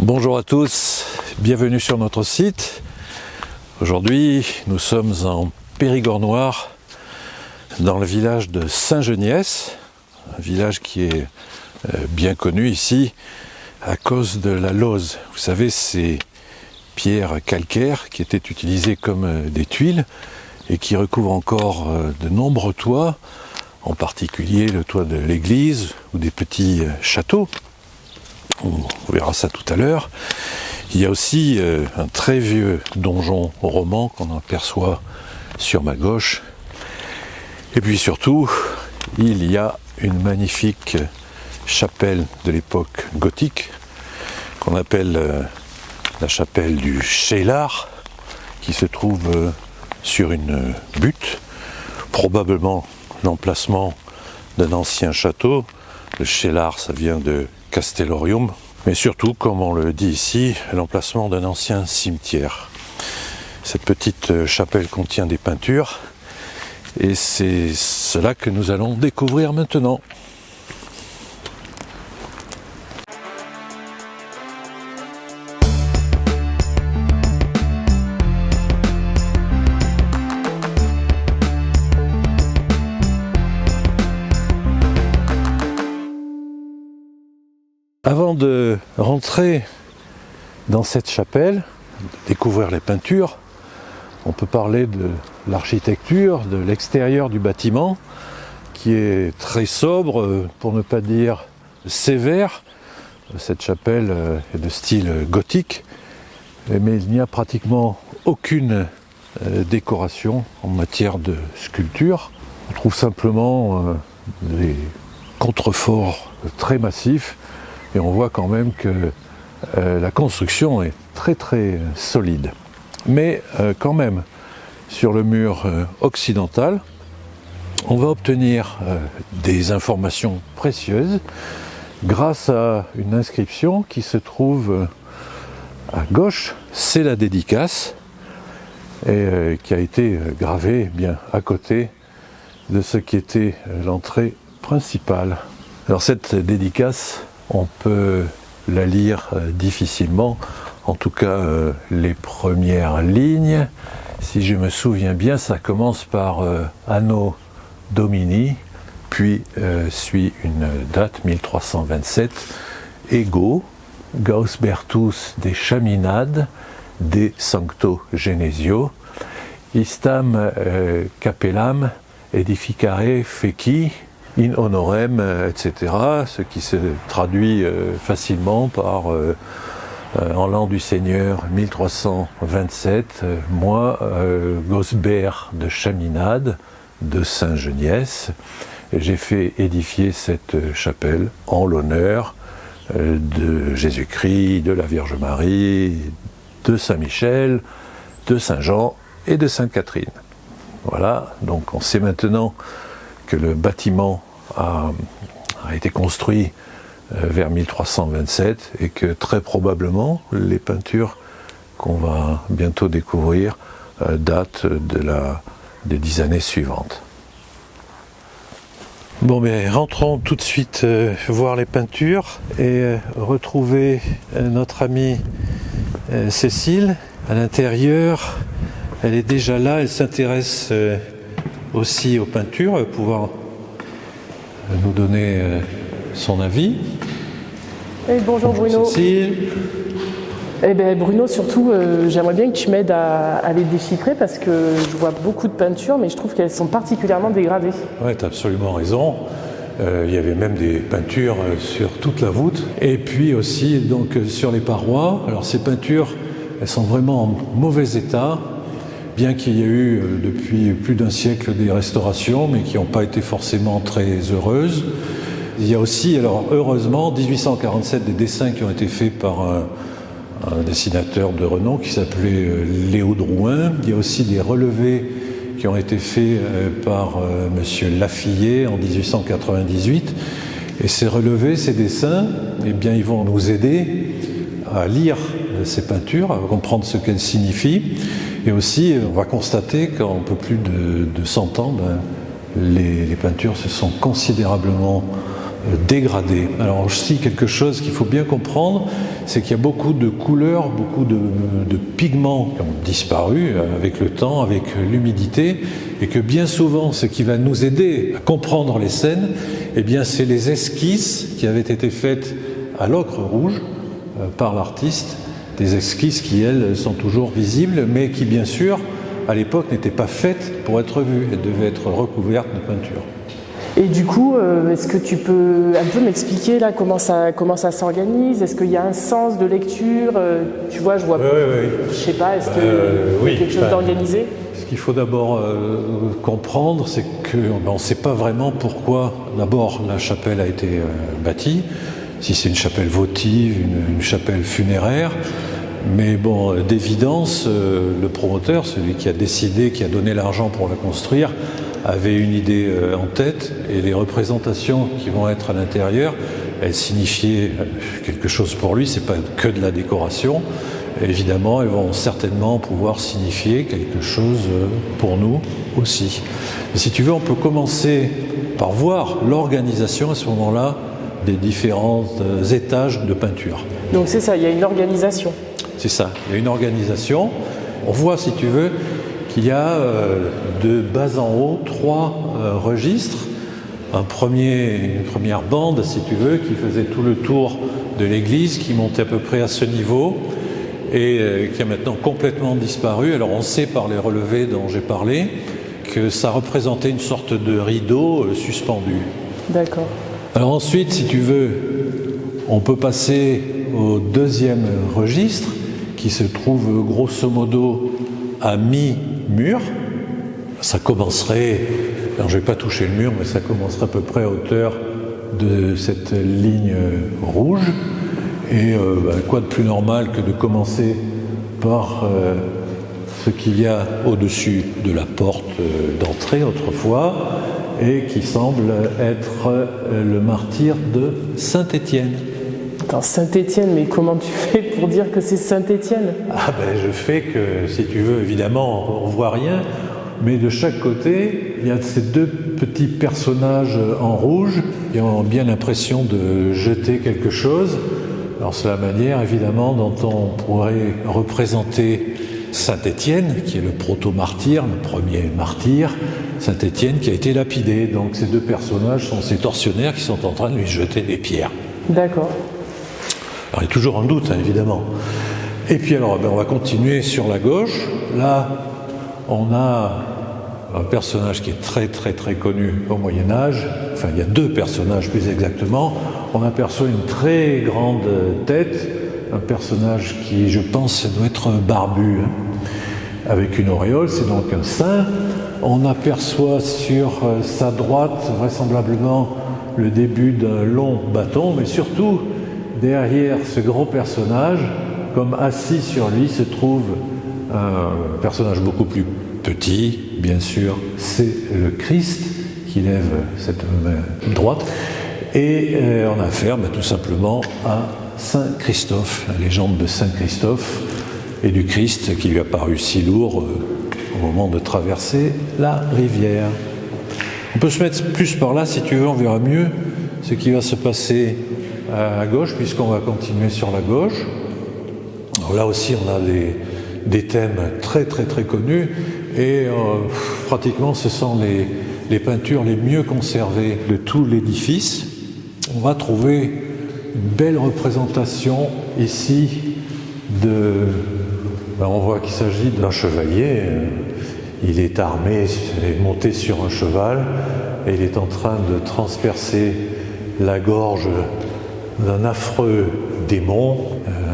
Bonjour à tous, bienvenue sur notre site. Aujourd'hui, nous sommes en Périgord noir, dans le village de Saint-Geniès, un village qui est bien connu ici à cause de la lauze. Vous savez, ces pierres calcaires qui étaient utilisées comme des tuiles et qui recouvrent encore de nombreux toits, en particulier le toit de l'église ou des petits châteaux. On verra ça tout à l'heure. Il y a aussi un très vieux donjon roman qu'on aperçoit sur ma gauche. Et puis surtout, il y a une magnifique chapelle de l'époque gothique qu'on appelle la chapelle du Cheylard, qui se trouve sur une butte, probablement l'emplacement d'un ancien château. Le Cheylard, ça vient de Castellorium, mais surtout, comme on le dit ici, l'emplacement d'un ancien cimetière. Cette petite chapelle contient des peintures, et c'est cela que nous allons découvrir maintenant. Avant de rentrer dans cette chapelle, de découvrir les peintures, on peut parler de l'architecture, de l'extérieur du bâtiment, qui est très sobre, pour ne pas dire sévère. Cette chapelle est de style gothique, mais il n'y a pratiquement aucune décoration en matière de sculpture. On trouve simplement des contreforts très massifs. Et on voit quand même que la construction est très très solide. Mais quand même, sur le mur occidental, on va obtenir des informations précieuses grâce à une inscription qui se trouve à gauche. C'est la dédicace et qui a été gravée bien à côté de ce qui était l'entrée principale. Alors cette dédicace, on peut la lire difficilement, en tout cas les premières lignes. Si je me souviens bien, ça commence par Anno Domini, puis suit une date 1327, Ego, Gausbertus de Chaminade, de Sancto Genesio, Istam Capellam edificare feci, in honorem, etc., ce qui se traduit facilement par en l'an du Seigneur 1327, moi, Gausbert de Chaminade, de Saint-Geniès, j'ai fait édifier cette chapelle en l'honneur de Jésus-Christ, de la Vierge Marie, de Saint-Michel, de Saint-Jean et de Sainte-Catherine. Voilà, donc on sait maintenant que le bâtiment a été construit vers 1327 et que très probablement les peintures qu'on va bientôt découvrir datent des 10 années suivantes. Bon, mais rentrons tout de suite voir les peintures et retrouver notre amie Cécile. À l'intérieur, elle est déjà là, elle s'intéresse aussi aux peintures, pouvoir nous donner son avis. Hey, bonjour Bruno. Cécile. Eh ben Bruno, surtout, j'aimerais bien que tu m'aides à les déchiffrer parce que je vois beaucoup de peintures, mais je trouve qu'elles sont particulièrement dégradées. Oui, tu as absolument raison. Il y avait même des peintures sur toute la voûte et puis aussi donc sur les parois. Alors ces peintures, elles sont vraiment en mauvais état, bien qu'il y ait eu depuis plus d'un siècle des restaurations, mais qui n'ont pas été forcément très heureuses. Il y a aussi, alors heureusement, en 1847, des dessins qui ont été faits par un dessinateur de renom qui s'appelait Léo Drouin. Il y a aussi des relevés qui ont été faits par monsieur Lafillet en 1898. Et ces relevés, ces dessins, eh bien, ils vont nous aider à lire ces peintures, à comprendre ce qu'elles signifient. Et aussi, on va constater qu'en un peu plus de 100 ans, les peintures se sont considérablement dégradé. Alors aussi quelque chose qu'il faut bien comprendre, c'est qu'il y a beaucoup de couleurs, beaucoup de pigments qui ont disparu avec le temps, avec l'humidité, et que bien souvent ce qui va nous aider à comprendre les scènes, eh bien c'est les esquisses qui avaient été faites à l'ocre rouge par l'artiste, des esquisses qui elles sont toujours visibles, mais qui bien sûr à l'époque n'étaient pas faites pour être vues, elles devaient être recouvertes de peinture. Et du coup, est-ce que tu peux un peu m'expliquer là comment ça s'organise? Est-ce qu'il y a un sens de lecture? Tu vois, je vois, je sais pas, est-ce qu'il y a quelque chose d'organisé? Ce qu'il faut d'abord comprendre, c'est qu'on ne sait pas vraiment pourquoi d'abord la chapelle a été bâtie, si c'est une chapelle votive, une chapelle funéraire. Mais bon, d'évidence, le promoteur, celui qui a décidé, qui a donné l'argent pour la construire, avait une idée en tête, et les représentations qui vont être à l'intérieur, elles signifiaient quelque chose pour lui, c'est pas que de la décoration. Évidemment, elles vont certainement pouvoir signifier quelque chose pour nous aussi. Mais si tu veux, on peut commencer par voir l'organisation à ce moment-là des différents étages de peinture. Donc c'est ça, il y a une organisation. C'est ça, il y a une organisation. On voit, si tu veux, qu'il y a de bas en haut 3 registres. Une première bande, si tu veux, qui faisait tout le tour de l'église, qui montait à peu près à ce niveau et qui a maintenant complètement disparu. Alors on sait par les relevés dont j'ai parlé que ça représentait une sorte de rideau suspendu. D'accord. Alors ensuite, si tu veux, on peut passer au deuxième registre qui se trouve grosso modo à mi-mur. Ça commencerait, alors je ne vais pas toucher le mur, mais ça commencerait à peu près à hauteur de cette ligne rouge. Et quoi de plus normal que de commencer par ce qu'il y a au-dessus de la porte d'entrée autrefois, et qui semble être le martyre de Saint-Étienne. Attends, Saint-Étienne, mais comment tu fais pour dire que c'est Saint-Étienne? Ah ben je fais que, si tu veux, évidemment, on voit rien, mais de chaque côté, il y a ces 2 petits personnages en rouge qui ont bien l'impression de jeter quelque chose. Alors c'est la manière, évidemment, dont on pourrait représenter Saint-Étienne, qui est le proto-martyr, le premier martyr, Saint-Étienne qui a été lapidé. Donc ces 2 personnages sont ces tortionnaires qui sont en train de lui jeter des pierres. D'accord. Alors il y a toujours un doute, hein, évidemment. Et puis alors, on va continuer sur la gauche. Là, on a un personnage qui est très très très connu au Moyen-Âge. Enfin, il y a 2 personnages plus exactement. On aperçoit une très grande tête, un personnage qui, je pense, doit être barbu, hein, avec une auréole, c'est donc un saint. On aperçoit sur sa droite, vraisemblablement, le début d'un long bâton, mais surtout, derrière ce gros personnage, comme assis sur lui, se trouve un personnage beaucoup plus petit, bien sûr, c'est le Christ qui lève cette main droite, et on a affaire tout simplement à Saint Christophe, la légende de Saint Christophe et du Christ qui lui a paru si lourd au moment de traverser la rivière. On peut se mettre plus par là, si tu veux, on verra mieux ce qui va se passer à gauche, puisqu'on va continuer sur la gauche. Alors là aussi, on a des thèmes très très très connus, et pratiquement ce sont les peintures les mieux conservées de tout l'édifice. On va trouver une belle représentation ici on voit qu'il s'agit d'un chevalier. Il est armé, il est monté sur un cheval, et il est en train de transpercer la gorge d'un affreux démon,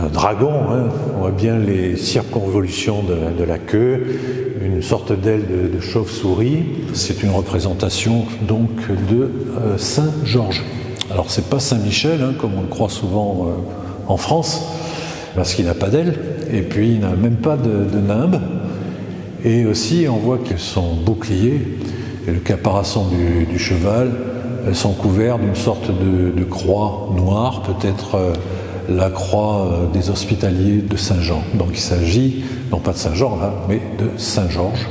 un dragon, hein. On voit bien les circonvolutions de la queue, une sorte d'aile de chauve-souris. C'est une représentation donc de Saint Georges. Alors c'est pas Saint Michel, hein, comme on le croit souvent en France, parce qu'il n'a pas d'aile, et puis il n'a même pas de nimbe. Et aussi on voit que son bouclier et le caparacon du cheval sont couverts d'une sorte de croix noire, peut-être la croix des hospitaliers de Saint-Jean. Donc il s'agit, non pas de Saint-Jean là, mais de Saint-Georges.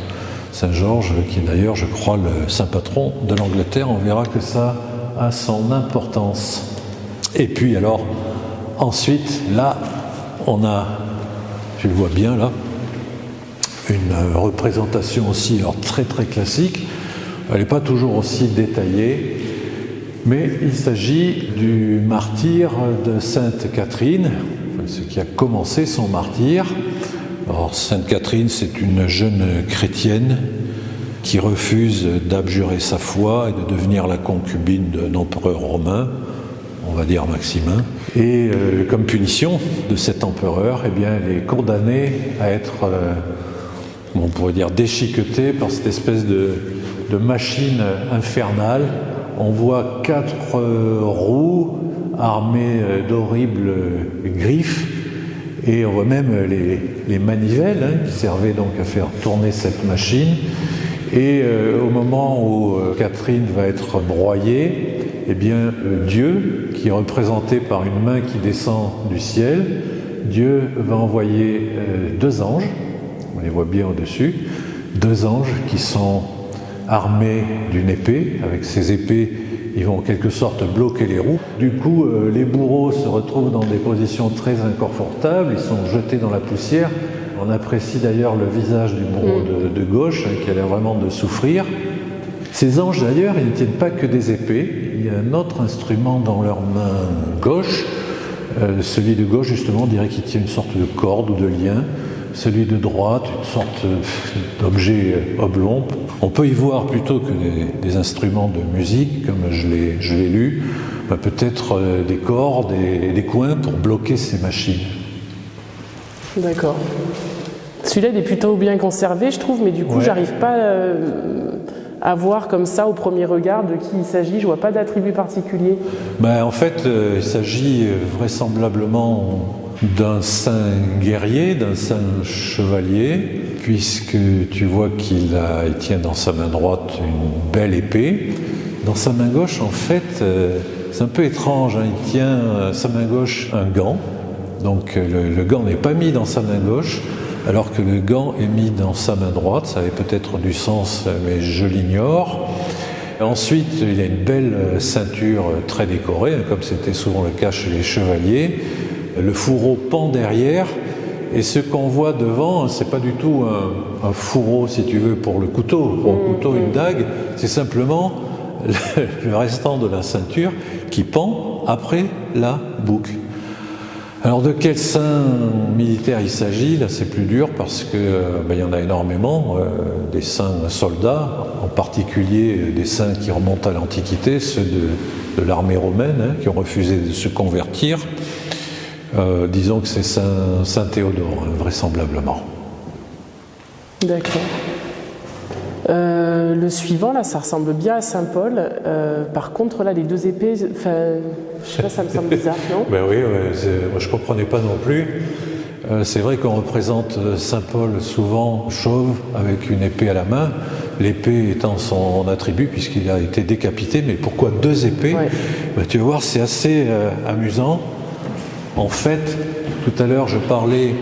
Saint-Georges qui est d'ailleurs, je crois, le saint patron de l'Angleterre. On verra que ça a son importance. Et puis alors, ensuite, là, on a, tu le vois bien là, une représentation aussi alors, très très classique. Elle n'est pas toujours aussi détaillée, mais il s'agit du martyre de Sainte Catherine, ce qui a commencé son martyre. Alors, Sainte Catherine, c'est une jeune chrétienne qui refuse d'abjurer sa foi et de devenir la concubine d'un empereur romain, on va dire Maximin. Et comme punition de cet empereur, eh bien, elle est condamnée à être, on pourrait dire, déchiquetée par cette espèce de machine infernale. On voit 4 roues armées d'horribles griffes. Et on voit même les manivelles qui servaient donc à faire tourner cette machine. Et au moment où Catherine va être broyée, eh bien Dieu, qui est représenté par une main qui descend du ciel, Dieu va envoyer 2 anges, on les voit bien au-dessus, 2 anges qui sont armés d'une épée. Avec ces épées, ils vont en quelque sorte bloquer les roues. Du coup, les bourreaux se retrouvent dans des positions très inconfortables, ils sont jetés dans la poussière. On apprécie d'ailleurs le visage du bourreau de gauche, qui a l'air vraiment de souffrir. Ces anges d'ailleurs, ils ne tiennent pas que des épées, il y a un autre instrument dans leur main gauche. Celui de gauche, justement, on dirait qu'il tient une sorte de corde ou de lien. Celui de droite, une sorte d'objet oblong. On peut y voir plutôt que des instruments de musique, comme je l'ai lu, peut-être des cordes et des coins pour bloquer ces machines. D'accord. Celui-là, il est plutôt bien conservé, je trouve, mais du coup, j'arrive pas à voir comme ça, au premier regard, de qui il s'agit. Je vois pas d'attribut particulier. En fait, il s'agit vraisemblablement d'un saint guerrier, d'un saint chevalier, puisque tu vois qu'il tient dans sa main droite une belle épée. Dans sa main gauche, en fait, c'est un peu étrange, il tient sa main gauche un gant. Donc le gant n'est pas mis dans sa main gauche, alors que le gant est mis dans sa main droite. Ça avait peut-être du sens, mais je l'ignore. Ensuite, il a une belle ceinture très décorée, comme c'était souvent le cas chez les chevaliers. Le fourreau pend derrière, et ce qu'on voit devant, c'est pas du tout un fourreau, si tu veux, pour le couteau. Pour le couteau, une dague, c'est simplement le restant de la ceinture qui pend après la boucle. Alors de quel saint militaire il s'agit? Là c'est plus dur parce que il y en a énormément, des saints soldats, en particulier des saints qui remontent à l'Antiquité, ceux de l'armée romaine, qui ont refusé de se convertir. Disons que c'est saint Théodore, vraisemblablement. D'accord. Le suivant, là, ça ressemble bien à Saint Paul. Par contre, là, les 2 épées, je sais pas, ça me semble bizarre, non? Oui, moi je comprenais pas non plus. C'est vrai qu'on représente Saint Paul souvent chauve, avec une épée à la main, l'épée étant son attribut puisqu'il a été décapité. Mais pourquoi 2 épées? Tu vas voir, c'est assez amusant. En fait, tout à l'heure, je parlais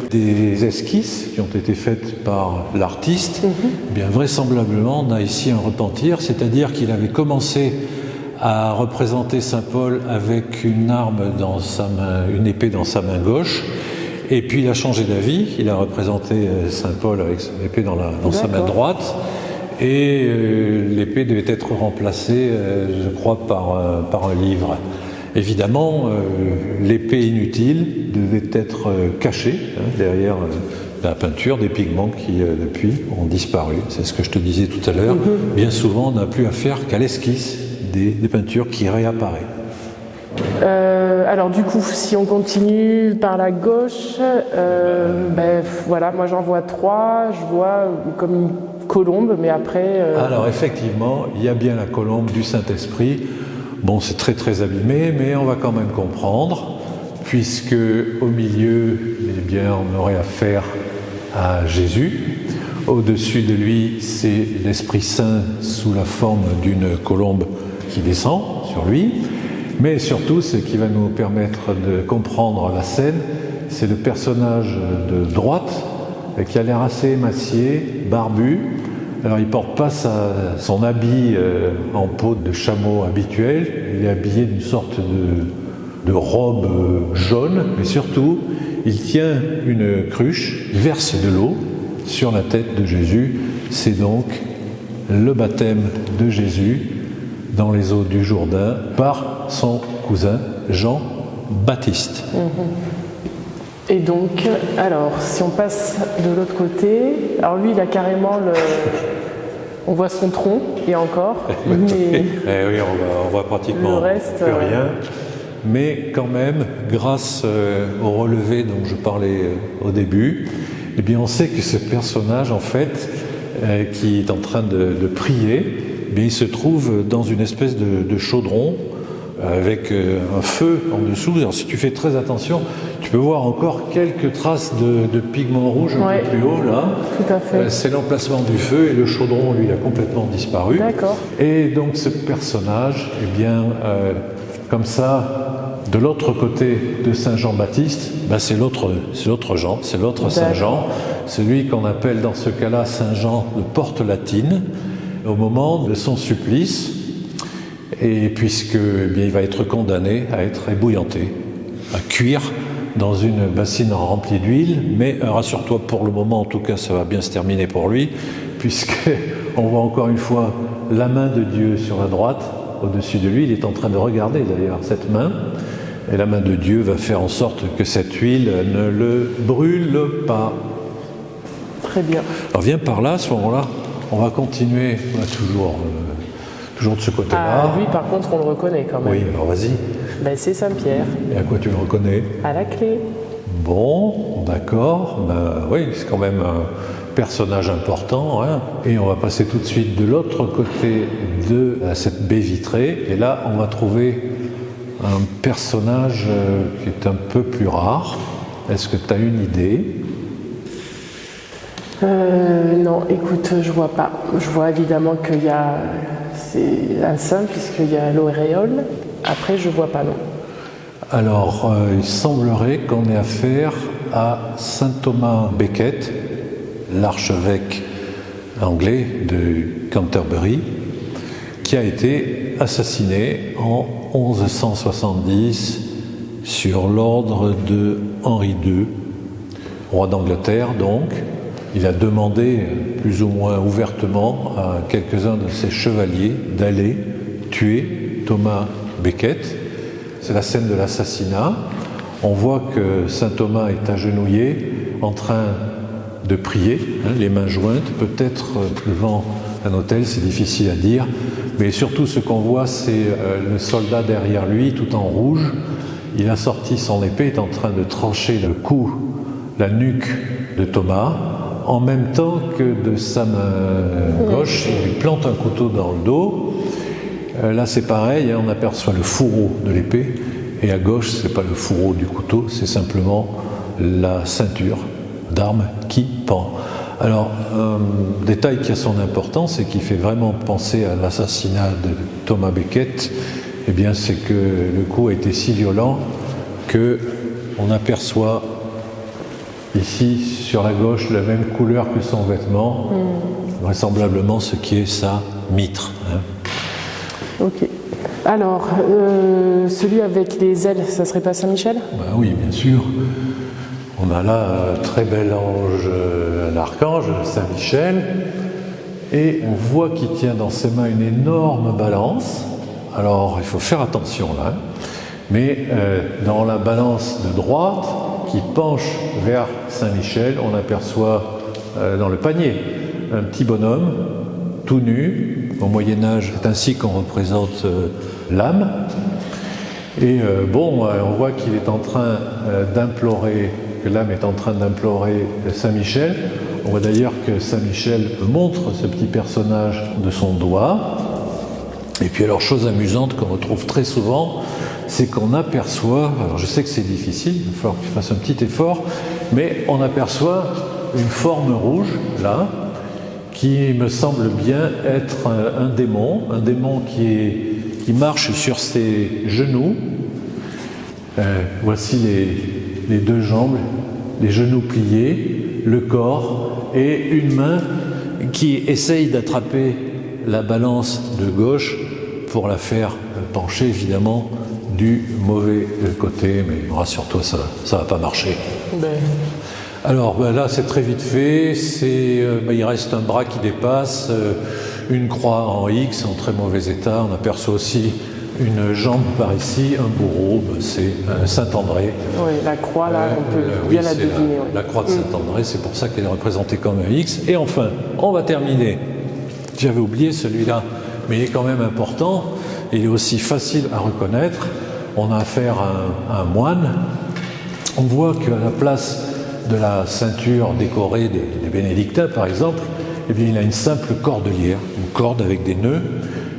des esquisses qui ont été faites par l'artiste. Bien vraisemblablement, on a ici un repentir, c'est-à-dire qu'il avait commencé à représenter Saint Paul avec une arme dans sa main, une épée dans sa main gauche, et puis il a changé d'avis, il a représenté Saint Paul avec son épée dans sa main droite, et l'épée devait être remplacée, je crois, par un livre. Évidemment, l'épée inutile devait être cachée derrière la peinture, des pigments qui, depuis, ont disparu. C'est ce que je te disais tout à l'heure. Bien souvent, on n'a plus affaire qu'à l'esquisse des peintures qui réapparaissent. Alors du coup, si on continue par la gauche, voilà, moi j'en vois 3. Je vois comme une colombe, mais après... Alors effectivement, il y a bien la colombe du Saint-Esprit. Bon, c'est très très abîmé, mais on va quand même comprendre, puisque au milieu, eh bien, on aurait affaire à Jésus. Au-dessus de lui, c'est l'Esprit Saint sous la forme d'une colombe qui descend sur lui. Mais surtout, ce qui va nous permettre de comprendre la scène, c'est le personnage de droite qui a l'air assez émacié, barbu, Alors il ne porte pas son habit en peau de chameau habituel, il est habillé d'une sorte de robe jaune, mais surtout il tient une cruche, il verse de l'eau sur la tête de Jésus. C'est donc le baptême de Jésus dans les eaux du Jourdain par son cousin Jean-Baptiste. Et donc, alors, si on passe de l'autre côté, alors lui, il a carrément on voit son tronc, et encore, mais oui, on voit pratiquement le reste, plus rien. Mais quand même, grâce au relevé dont je parlais au début, eh bien, on sait que ce personnage, en fait, qui est en train de prier, eh bien, il se trouve dans une espèce de chaudron avec un feu en dessous. Alors, si tu fais très attention, tu peux voir encore quelques traces de pigments rouges un peu plus haut, là. Tout à fait. C'est l'emplacement du feu, et le chaudron, lui, il a complètement disparu. D'accord. Et donc, ce personnage, eh bien, comme ça, de l'autre côté de Saint Jean-Baptiste, ben c'est l'autre Jean, c'est l'autre Saint Jean, celui qu'on appelle dans ce cas-là Saint Jean de Porte-Latine, au moment de son supplice, et puisque eh bien, il va être condamné à être ébouillanté, à cuire dans une bassine remplie d'huile, mais rassure-toi, pour le moment en tout cas ça va bien se terminer pour lui, puisqu'on voit encore une fois la main de Dieu sur la droite, au-dessus de lui, il est en train de regarder d'ailleurs cette main, et la main de Dieu va faire en sorte que cette huile ne le brûle pas. Très bien. Alors viens par là, à ce moment-là, on va continuer toujours de ce côté-là. Lui par contre on le reconnaît quand même. Oui, alors vas-y. Ben, c'est Saint-Pierre. Et à quoi tu le reconnais? À la clé. Bon, d'accord, ben oui, c'est quand même un personnage important, hein. Et on va passer tout de suite de l'autre côté de cette baie vitrée, et là on va trouver un personnage qui est un peu plus rare. Est-ce que tu as une idée? Non, écoute, je vois pas. Je vois évidemment qu'il y a... C'est un saint puisqu'il y a l'auréole. Après, je vois pas, non. Alors, il semblerait qu'on ait affaire à saint Thomas Becket, l'archevêque anglais de Canterbury, qui a été assassiné en 1170 sur l'ordre de Henri II, roi d'Angleterre donc. Il a demandé plus ou moins ouvertement à quelques-uns de ses chevaliers d'aller tuer Thomas Becket. C'est la scène de l'assassinat. On voit que saint Thomas est agenouillé, en train de prier, les mains jointes, peut-être devant un autel, c'est difficile à dire, mais surtout ce qu'on voit, c'est le soldat derrière lui, tout en rouge. Il a sorti son épée, est en train de trancher le cou, la nuque de Thomas, en même temps que de sa main gauche, il lui plante un couteau dans le dos. Là c'est pareil, on aperçoit le fourreau de l'épée, et à gauche c'est pas le fourreau du couteau, c'est simplement la ceinture d'armes qui pend. Alors, un détail qui a son importance et qui fait vraiment penser à l'assassinat de Thomas Becket, eh bien c'est que le coup a été si violent qu'on aperçoit ici, sur la gauche, la même couleur que son vêtement, vraisemblablement ce qui est sa mitre. Hein. Ok. Alors, celui avec les ailes, ça serait pas Saint-Michel? Ben oui, bien sûr. On a là un très bel ange, un archange, Saint-Michel, et on voit qu'il tient dans ses mains une énorme balance. Alors, il faut faire attention là, mais dans la balance de droite, qui penche vers Saint-Michel, on aperçoit dans le panier un petit bonhomme tout nu. Au Moyen-Âge, c'est ainsi qu'on représente l'âme. Et on voit qu'il est en train d'implorer, que l'âme est en train d'implorer Saint-Michel. On voit d'ailleurs que Saint-Michel montre ce petit personnage de son doigt. Et puis alors, chose amusante qu'on retrouve très souvent, c'est qu'on aperçoit, alors je sais que c'est difficile, il va falloir que tu fasses un petit effort, mais on aperçoit une forme rouge, là, qui me semble bien être un démon qui marche sur ses genoux. Voici les deux jambes, les genoux pliés, le corps, et une main qui essaye d'attraper la balance de gauche pour la faire pencher évidemment du mauvais côté, mais rassure-toi, ça va pas marcher. Alors là c'est très vite fait, il reste un bras qui dépasse, une croix en X en très mauvais état, on aperçoit aussi une jambe par ici, un bourreau, c'est Saint-André. Oui, la croix là, on peut bien la deviner. La croix de Saint-André, c'est pour ça qu'elle est représentée comme un X. Et enfin, on va terminer. J'avais oublié celui-là, mais il est quand même important. Il est aussi facile à reconnaître. On a affaire à un moine. On voit qu'à la place de la ceinture décorée des bénédictins, par exemple, eh bien, il a une simple cordelière, une corde avec des nœuds.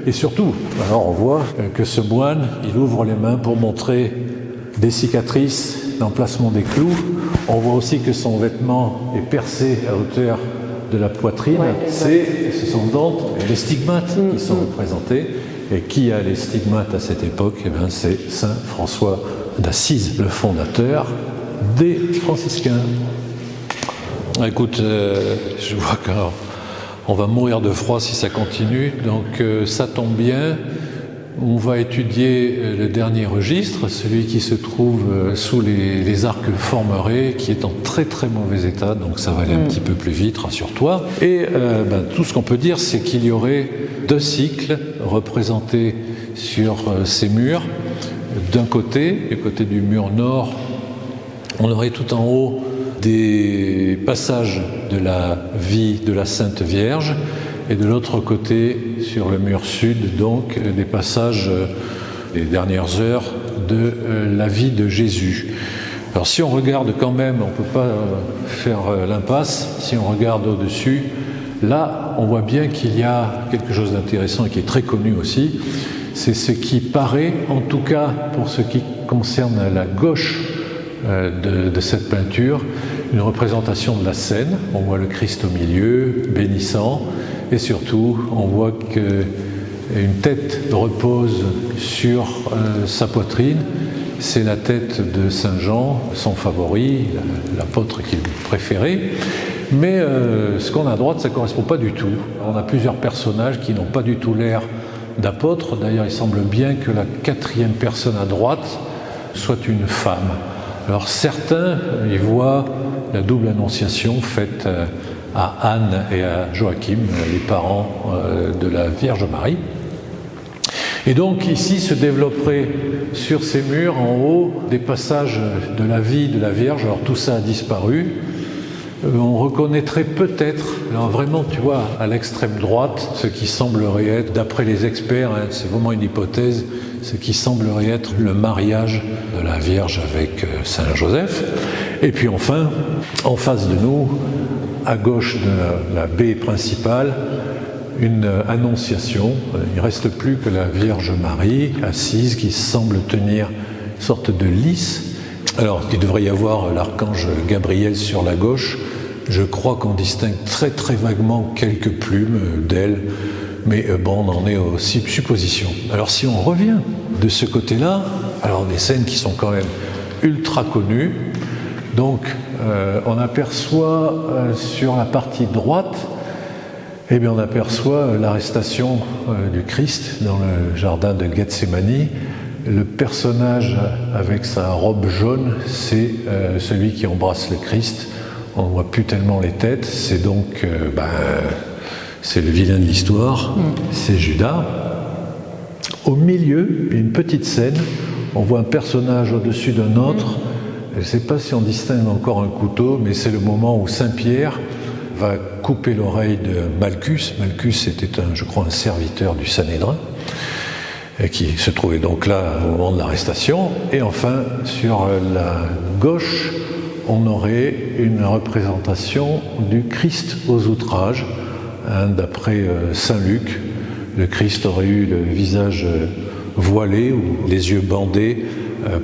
Et surtout, alors on voit que ce moine, il ouvre les mains pour montrer des cicatrices, l'emplacement des clous. On voit aussi que son vêtement est percé à hauteur de la poitrine. Ce sont donc les stigmates qui sont représentés. Et qui a les stigmates à cette époque? Eh bien, c'est Saint François d'Assise, le fondateur des franciscains. Écoute, je vois qu'on va mourir de froid si ça continue, donc ça tombe bien. On va étudier le dernier registre, celui qui se trouve sous les arcs formerets, qui est en très très mauvais état, donc ça va aller un petit peu plus vite, rassure-toi. Et tout ce qu'on peut dire, c'est qu'il y aurait 2 cycles représentés sur ces murs. D'un côté, du côté du mur nord, on aurait tout en haut des passages de la vie de la Sainte Vierge, et de l'autre côté, sur le mur sud, donc, des passages des dernières heures de la vie de Jésus. Alors si on regarde quand même, on ne peut pas faire l'impasse, si on regarde au-dessus, là, on voit bien qu'il y a quelque chose d'intéressant et qui est très connu aussi, c'est ce qui paraît, en tout cas pour ce qui concerne la gauche de cette peinture, une représentation de la scène. On voit le Christ au milieu, bénissant, et surtout, on voit qu'une tête repose sur sa poitrine. C'est la tête de Saint Jean, son favori, l'apôtre qu'il préférait. Mais ce qu'on a à droite, ça ne correspond pas du tout. On a plusieurs personnages qui n'ont pas du tout l'air d'apôtres. D'ailleurs, il semble bien que la 4e personne à droite soit une femme. Alors certains y voient la double annonciation faite à Anne et à Joachim, les parents de la Vierge Marie. Et donc ici se développeraient sur ces murs en haut des passages de la vie de la Vierge. Alors tout ça a disparu. On reconnaîtrait peut-être, alors vraiment tu vois, à l'extrême droite, ce qui semblerait être, d'après les experts, c'est vraiment une hypothèse, ce qui semblerait être le mariage de la Vierge avec Saint Joseph. Et puis enfin, en face de nous, à gauche de la baie principale, une annonciation. Il ne reste plus que la Vierge Marie assise qui semble tenir une sorte de lys. Alors, il devrait y avoir l'archange Gabriel sur la gauche. Je crois qu'on distingue très très vaguement quelques plumes d'ailes, mais bon, on en est aux suppositions. Alors, si on revient de ce côté-là, alors des scènes qui sont quand même ultra connues. Donc, on aperçoit sur la partie droite, eh bien, on aperçoit l'arrestation du Christ dans le jardin de Gethsémani. Le personnage avec sa robe jaune, c'est celui qui embrasse le Christ. On ne voit plus tellement les têtes. C'est donc, c'est le vilain de l'histoire, c'est Judas. Au milieu, une petite scène. On voit un personnage au-dessus d'un autre. Je ne sais pas si on distingue encore un couteau, mais c'est le moment où Saint Pierre va couper l'oreille de Malchus. Malchus était, je crois, un serviteur du Sanhédrin, qui se trouvait donc là au moment de l'arrestation. Et enfin, sur la gauche, on aurait une représentation du Christ aux outrages. D'après Saint Luc, le Christ aurait eu le visage voilé ou les yeux bandés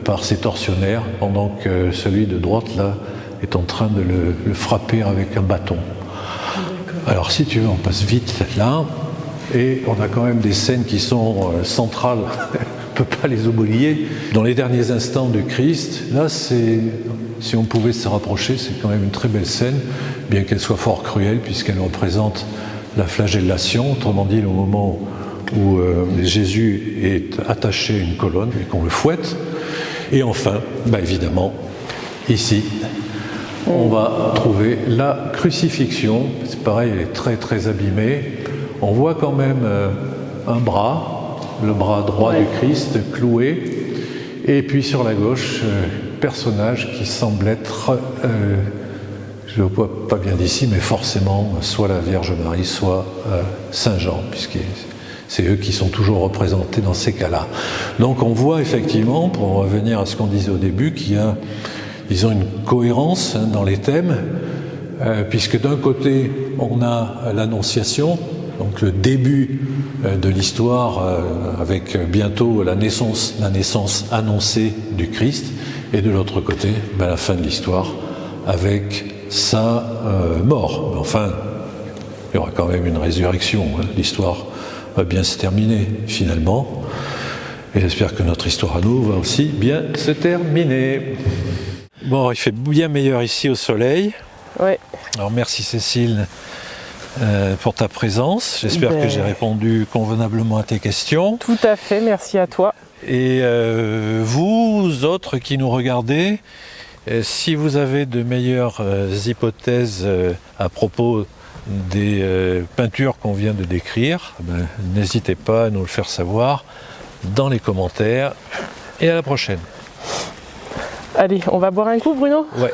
par ses tortionnaires, pendant que celui de droite, là, est en train de le frapper avec un bâton. Alors si tu veux, on passe vite là, et on a quand même des scènes qui sont centrales, on ne peut pas les oublier. Dans les derniers instants du Christ, là, si on pouvait se rapprocher, c'est quand même une très belle scène, bien qu'elle soit fort cruelle, puisqu'elle représente la flagellation, autrement dit le moment où Jésus est attaché à une colonne et qu'on le fouette. Et enfin, évidemment, ici, on va trouver la crucifixion. C'est pareil, elle est très très abîmée. On voit quand même un bras, le bras droit du Christ cloué. Et puis sur la gauche, personnage qui semble être, je ne le vois pas bien d'ici, mais forcément soit la Vierge Marie, soit Saint Jean, puisque c'est eux qui sont toujours représentés dans ces cas-là. Donc on voit effectivement, pour revenir à ce qu'on disait au début, qu'il y a, disons, une cohérence dans les thèmes, puisque d'un côté, on a l'Annonciation, donc le début de l'histoire, avec bientôt la naissance annoncée du Christ, et de l'autre côté, la fin de l'histoire, avec sa mort. Enfin, il y aura quand même une résurrection, l'histoire va bien se terminer finalement, et j'espère que notre histoire à nous va aussi bien se terminer. Bon, il fait bien meilleur ici au soleil. Ouais. Alors merci Cécile pour ta présence. J'espère que j'ai répondu convenablement à tes questions. Tout à fait, merci à toi. Et vous autres qui nous regardez, si vous avez de meilleures hypothèses à propos des peintures qu'on vient de décrire, n'hésitez pas à nous le faire savoir dans les commentaires. Et à la prochaine. Allez, on va boire un coup, Bruno ? Ouais.